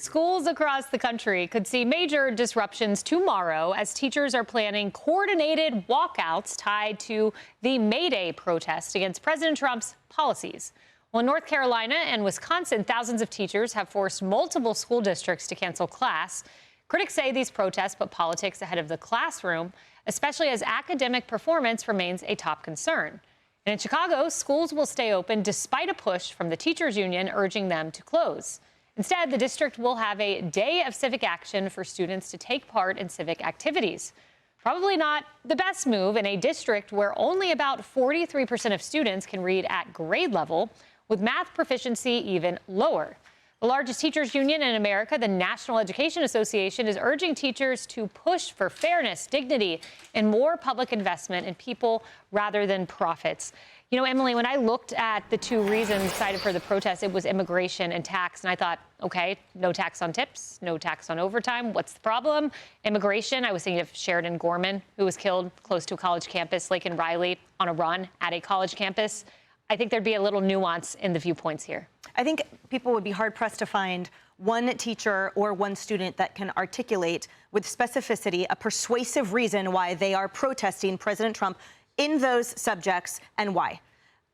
Schools across the country could see major disruptions tomorrow as teachers are planning coordinated walkouts tied to the May Day protest against President Trump's policies. Well, in North Carolina and Wisconsin, thousands of teachers have forced multiple school districts to cancel class. Critics say these protests put politics ahead of the classroom, especially as academic performance remains a top concern. And in Chicago, schools will stay open despite a push from the teachers union urging them to close. Instead, the district will have a day of civic action for students to take part in civic activities. Probably not the best move in a district where only about 43% of students can read at grade level, with math proficiency even lower. The largest teachers union in America, the National Education Association, is urging teachers to push for fairness, dignity, and more public investment in people rather than profits. You know, Emily, when I looked at the two reasons cited for the protest, it was immigration and tax. And I thought, OK, no tax on tips, no tax on overtime. What's the problem? Immigration. I was thinking of Sheridan Gorman, who was killed close to a college campus, Laken Riley on a run at a college campus. I think there'd be a little nuance in the viewpoints here. I think people would be hard-pressed to find one teacher or one student that can articulate with specificity a persuasive reason why they are protesting President Trump in those subjects and why.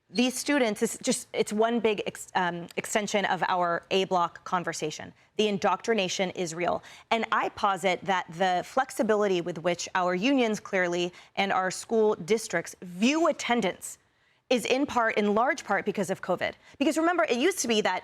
These students, it's one big extension of our A-block conversation. The indoctrination is real. And I posit that the flexibility with which our unions clearly and our school districts view attendance is in large part because of COVID. Because remember, it used to be that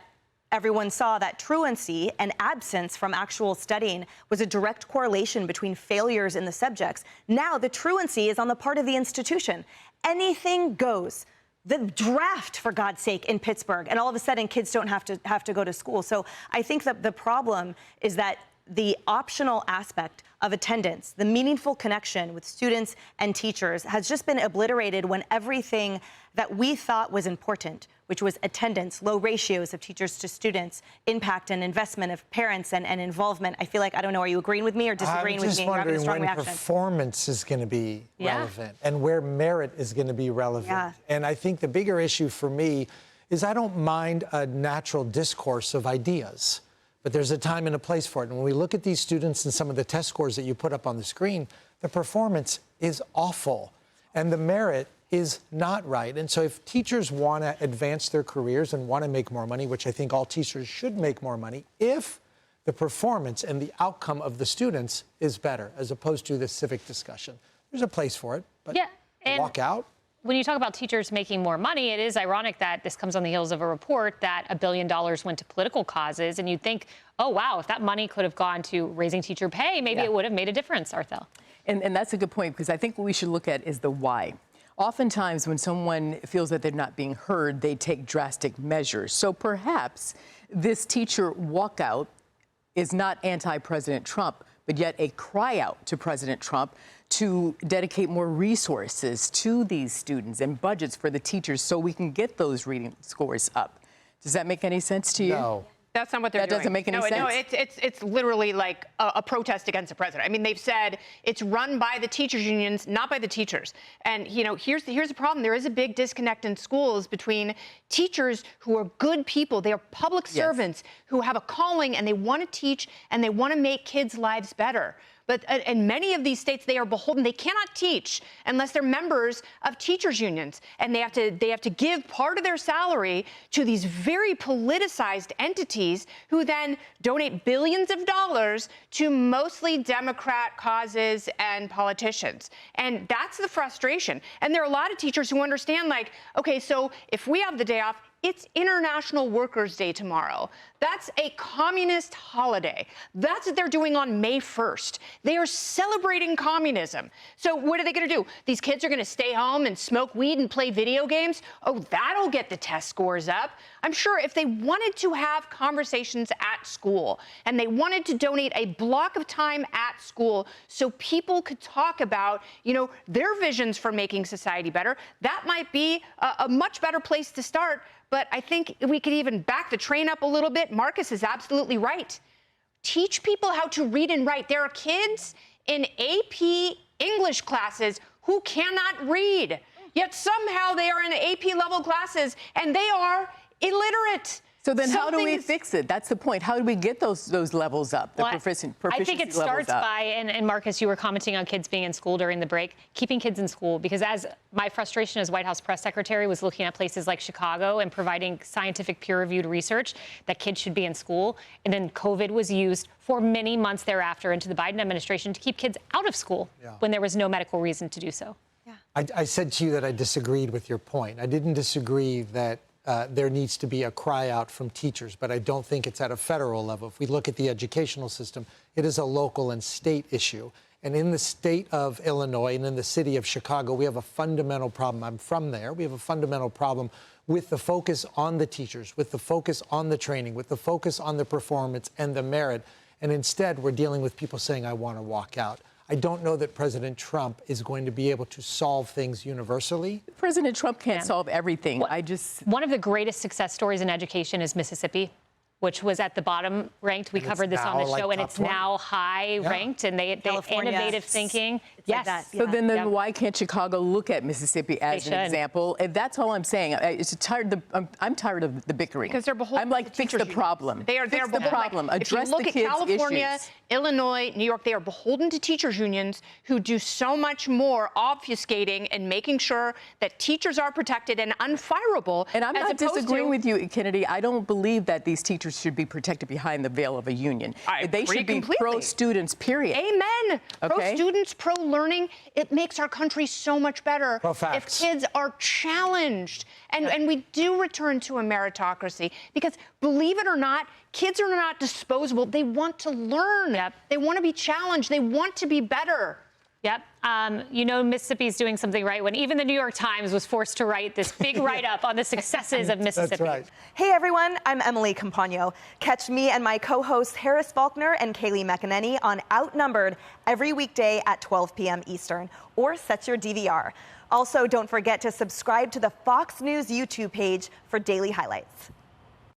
everyone saw that truancy and absence from actual studying was a direct correlation between failures in the subjects. Now the truancy is on the part of the institution. Anything goes. The draft, for God's sake, in Pittsburgh, and all of a sudden kids don't have to go to school. So I think that the problem is that the optional aspect of attendance, the meaningful connection with students and teachers, has just been obliterated when everything that we thought was important, which was attendance, low ratios of teachers to students, impact and investment of parents and involvement. I feel like, I don't know, are you agreeing with me or disagreeing with me? I'm just wondering when performance is going to be relevant and where merit is going to be relevant. Yeah. And I think the bigger issue for me is I don't mind a natural discourse of ideas, but there's a time and a place for it. And when we look at these students and some of the test scores that you put up on the screen, the performance is awful and the merit is not right. And so if teachers want to advance their careers and want to make more money, which I think all teachers should make more money, if the performance and the outcome of the students is better, as opposed to the civic discussion, there's a place for it. But walk out. When you talk about teachers making more money, it is ironic that this comes on the heels of a report that $1 billion went to political causes. And you'd think, oh, wow, if that money could have gone to raising teacher pay, maybe it would have made a difference, Arthel. And that's a good point, because I think what we should look at is the why. Oftentimes, when someone feels that they're not being heard, they take drastic measures. So perhaps this teacher walkout is not anti-President Trump, but yet a cry out to President Trump to dedicate more resources to these students and budgets for the teachers so we can get those reading scores up. Does that make any sense to you? No. That's not what they're doing. That doesn't make any sense? No, it's literally like a protest against the president. I mean, they've said it's run by the teachers unions, not by the teachers. And, you know, here's the problem. There is a big disconnect in schools between teachers who are good people. They are public servants who have a calling and they want to teach and they want to make kids' lives better. But in many of these states, they are beholden. They cannot teach unless they're members of teachers unions. And they have to give part of their salary to these very politicized entities who then donate billions of dollars to mostly Democrat causes and politicians. And that's the frustration. And there are a lot of teachers who understand, like, okay, so if we have the day off, it's International Workers' Day tomorrow. That's a communist holiday. That's what they're doing on May 1st. They are celebrating communism. So what are they going to do? These kids are going to stay home and smoke weed and play video games? Oh, that'll get the test scores up. I'm sure if they wanted to have conversations at school and they wanted to donate a block of time at school so people could talk about, you know, their visions for making society better, that might be a much better place to start. But I think we could even back the train up a little bit. Marcus is absolutely right. Teach people how to read and write. There are kids in AP English classes who cannot read, yet somehow they are in AP level classes and they are illiterate. So then how do we Something is- fix it? That's the point. How do we get those levels up, the proficiency I think it levels starts up? by, and Marcus, you were commenting on kids being in school during the break, keeping kids in school. Because as my frustration as White House press secretary was looking at places like Chicago and providing scientific peer-reviewed research that kids should be in school, and then COVID was used for many months thereafter into the Biden administration to keep kids out of school when there was no medical reason to do so. I said to you that I disagreed with your point. I didn't disagree that there needs to be a cry out from teachers, but I don't think it's at a federal level. If we look at the educational system, it is a local and state issue. And in the state of Illinois and in the city of Chicago, we have a fundamental problem. I'm from there. We have a fundamental problem with the focus on the teachers, with the focus on the training, with the focus on the performance and the merit. And instead, we're dealing with people saying, I want to walk out. I don't know that President Trump is going to be able to solve things universally. President Trump can't solve everything. One of the greatest success stories in education is Mississippi, which was at the bottom ranked. We covered this on the show, and it's now high ranked, and they innovative thinking. Yes. Like that. So then why can't Chicago look at Mississippi as an should. example? And that's all I'm saying. I'm tired of the bickering. Because they're beholden I'm like, to fix teachers the unions. problem. They're fix the problem. If you Address look the at kids' California, issues. Illinois, New York, they are beholden to teachers unions who do so much more obfuscating and making sure that teachers are protected and unfireable. And I'm as not opposed disagreeing to, with you, Kennedy. I don't believe that these teachers should be protected behind the veil of a union. They agree should be completely. pro-students, period. Amen. Okay. Pro-students, pro-learning. It makes our country so much better if kids are challenged. And we do return to a meritocracy because, believe it or not, kids are not disposable. They want to learn. They want to be challenged. They want to be better. You know, Mississippi's doing something right when even the New York Times was forced to write this big write-up on the successes of Mississippi. That's right. Hey everyone, I'm Emily Compagno. Catch me and my co-hosts Harris Faulkner and Kaylee McEnany on Outnumbered every weekday at 12 p.m. Eastern, or set your DVR. Also, don't forget to subscribe to the Fox News YouTube page for daily highlights.